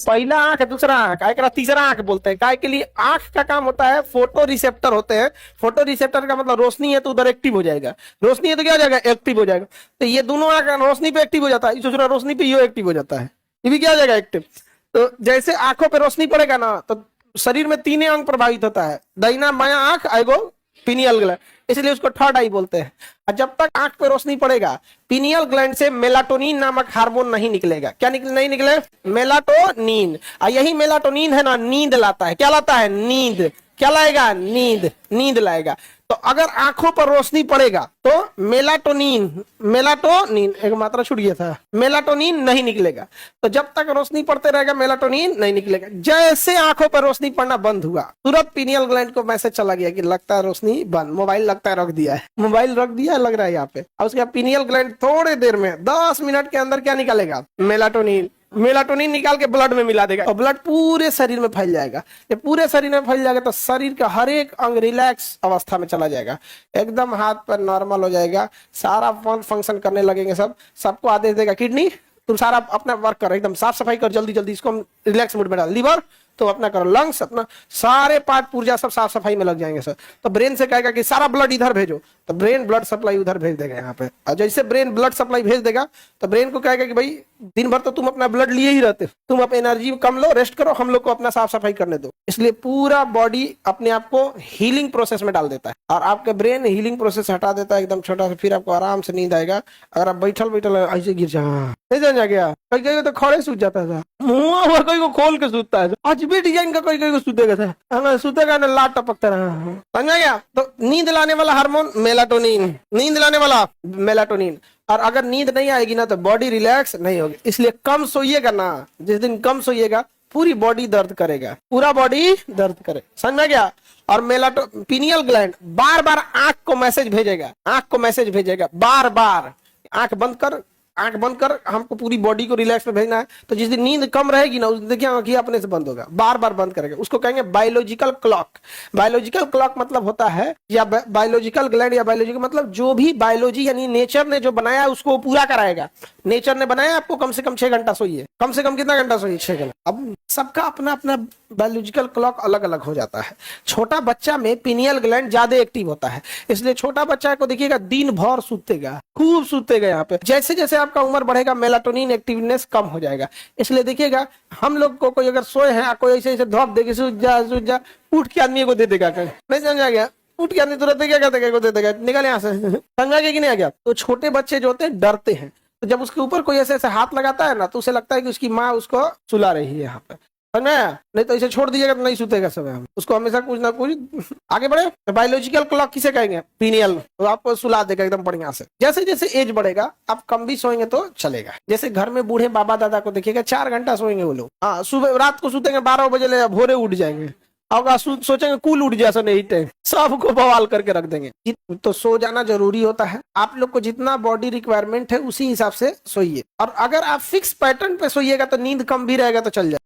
पहला आंख है, दूसरा आंख, एक तीसरा आंख बोलते हैं। काय के लिए? आंख का काम होता है, फोटो रिसेप्टर होते हैं। फोटो रिसेप्टर का मतलब रोशनी है तो उधर एक्टिव हो जाएगा, रोशनी है तो क्या हो जाएगा? एक्टिव हो जाएगा। तो ये दोनों आंख रोशनी पे एक्टिव हो जाता है, दूसरा रोशनी पे ये एक्टिव हो जाता है, ये भी क्या हो जाएगा? एक्टिव। तो जैसे आंखों पे रोशनी पड़ेगा ना तो शरीर में तीन अंग प्रभावित होता है, दाहिना बायां आंख, एगो पीनियल ग्लैंड, इसलिए उसको थर्ड आई बोलते हैं। और जब तक आंख पे रोशनी पड़ेगा पीनियल ग्लैंड से मेलाटोनिन नामक हार्मोन नहीं निकलेगा। क्या नहीं निकले? मेलाटोनिन। और यही मेलाटोनिन है ना, नींद लाता है। क्या लाता है? नींद। क्या लाएगा? नींद। नींद लाएगा। तो अगर आंखों पर रोशनी पड़ेगा तो मेलाटोनिन एक मात्रा छूट गया था, मेलाटोनिन नहीं निकलेगा। तो जब तक रोशनी पड़ते रहेगा मेलाटोनिन नहीं निकलेगा। जैसे आंखों पर रोशनी पड़ना बंद हुआ तुरंत पीनियल ग्लैंड को मैसेज चला गया कि लगता है रोशनी बंद, मोबाइल लगता है रख दिया है, मोबाइल रख दिया लग रहा है यहाँ पे। और उसके बाद पीनियल ग्लैंड थोड़े देर में 10 मिनट के अंदर क्या निकालेगा? मेलाटोनिन। मेलाटोनिन निकाल के ब्लड में मिला देगा और ब्लड पूरे शरीर में फैल जाएगा। जब पूरे शरीर में फैल जाएगा तो शरीर का हर एक अंग रिलैक्स अवस्था में चला जाएगा, एकदम हाथ पर नॉर्मल हो जाएगा, सारा फंक्शन करने लगेंगे। सबको आदेश देगा किडनी तुम सारा अपना वर्क करो, एकदम साफ सफाई कर, जल्दी जल्दी इसको हम रिलैक्स मूड में डाल। लीवर तो अपना करो, लंग्स अपना, सारे पार्ट पुर्जा सब साफ सफाई में लग जाएंगे सर। तो ब्रेन से कहेगा कि सारा ब्लड इधर भेजो, तो ब्रेन ब्लड सप्लाई उधर भेज देगा यहाँ पे। और जैसे ब्रेन ब्लड सप्लाई भेज देगा तो ब्रेन को कहेगा कि भाई दिन भर तो तुम अपना ब्लड लिए ही रहते, तुम अपनी एनर्जी कम लो, रेस्ट करो, हम लोग को अपना साफ सफाई करने दो। इसलिए पूरा बॉडी अपने आप को हीलिंग प्रोसेस में डाल देता है और आपके ब्रेन हीलिंग प्रोसेस हटा देता है एकदम छोटा सा। फिर आपको आराम से नींद आएगा। अगर आप बैठल बैठल ऐसे गिर जा गया, कहीं कहीं तो खड़े सूझ जाता था, मुंह हुआ कोई को खोल के सूता है, आज भी डिजाइन का कोई को सूतेगा था, हमें सूतेगा ना लाट टपकता रहा। समझ गया? तो नींद लाने वाला हार्मोन मेलाटोनिन, नींद लाने वाला मेलाटोनिन। और अगर नींद नहीं आएगी ना तो बॉडी रिलैक्स नहीं होगी। इसलिए कम सोइएगा ना, जिस दिन कम सोइएगा पूरी बॉडी दर्द करेगा, पूरा बॉडी दर्द करे। समझ में गया? और पीनियल ग्लैंड बार बार आंख को मैसेज भेजेगा, आंख को मैसेज भेजेगा बार बार, आंख बंद कर, आंख बंद कर, हमको पूरी बॉडी को रिलैक्स में भेजना है। तो जिस दिन नींद कम रहेगी ना उस दिन देखिए आंखें अपने से बंद होगा, बार बार बंद करेगा। उसको कहेंगे बायोलॉजिकल क्लॉक। बायोलॉजिकल क्लॉक मतलब होता है, या बायोलॉजिकल ग्लैंड या बायोलॉजिकल मतलब जो भी बायोलॉजी यानी नेचर ने जो बनाया उसको पूरा कराएगा। नेचर ने बनाया आपको कम से कम 6 घंटा सोइए, कम से कम कितना घंटा सोइए? 6 घंटा। अब सबका अपना अपना बायोलॉजिकल क्लॉक अलग अलग हो जाता है। छोटा बच्चा में पीनियल ग्लैंड ज्यादा एक्टिव होता है, इसलिए छोटा बच्चा को देखिएगा दिन भर सूतेगा, खूब सूतेगा। यहाँ पे जैसे जैसे आपका उम्र बढ़ेगा मेलाटोनिन एक्टिवनेस कम हो जाएगा। इसलिए देखिएगा हम लोग को कोई अगर सोए हैं, कोई ऐसे ऐसे धोप देगी सूझ जा, उठ के आदमी को दे देगा, नहीं समझा गया? उठ के आदमी तुरंत क्या कहते को दे देगा, निकल यहाँ से। समझा गया कि नहीं आ गया? तो छोटे बच्चे जो होते हैं डरते हैं, तो जब उसके ऊपर कोई ऐसे ऐसे हाथ लगाता है ना तो उसे लगता है कि उसकी माँ उसको सुला रही है यहाँ पे। नहीं तो इसे छोड़ दीजिएगा तो नहीं सूतेगा सब। हम उसको हमेशा कुछ ना कुछ आगे बढ़े। तो बायोलॉजिकल क्लॉक किसे कहेंगे? पीनियल। तो आपको सुला देगा एकदम बढ़िया से। जैसे जैसे एज बढ़ेगा आप कम भी सोएंगे तो चलेगा। जैसे घर में बूढ़े बाबा दादा को देखिएगा 4 घंटा सोएंगे वो लोग। हाँ, सुबह रात को सूतेंगे 12 बजे, भोरे उठ जाएंगे। और सोचेंगे कूल उठ जैसा नहीं टाइम, सबको बवाल करके रख देंगे। तो सो जाना जरूरी होता है। आप लोग को जितना बॉडी रिक्वायरमेंट है उसी हिसाब से सोइए। और अगर आप फिक्स पैटर्न पे सोइएगा तो नींद कम भी रहेगा तो चल जाए।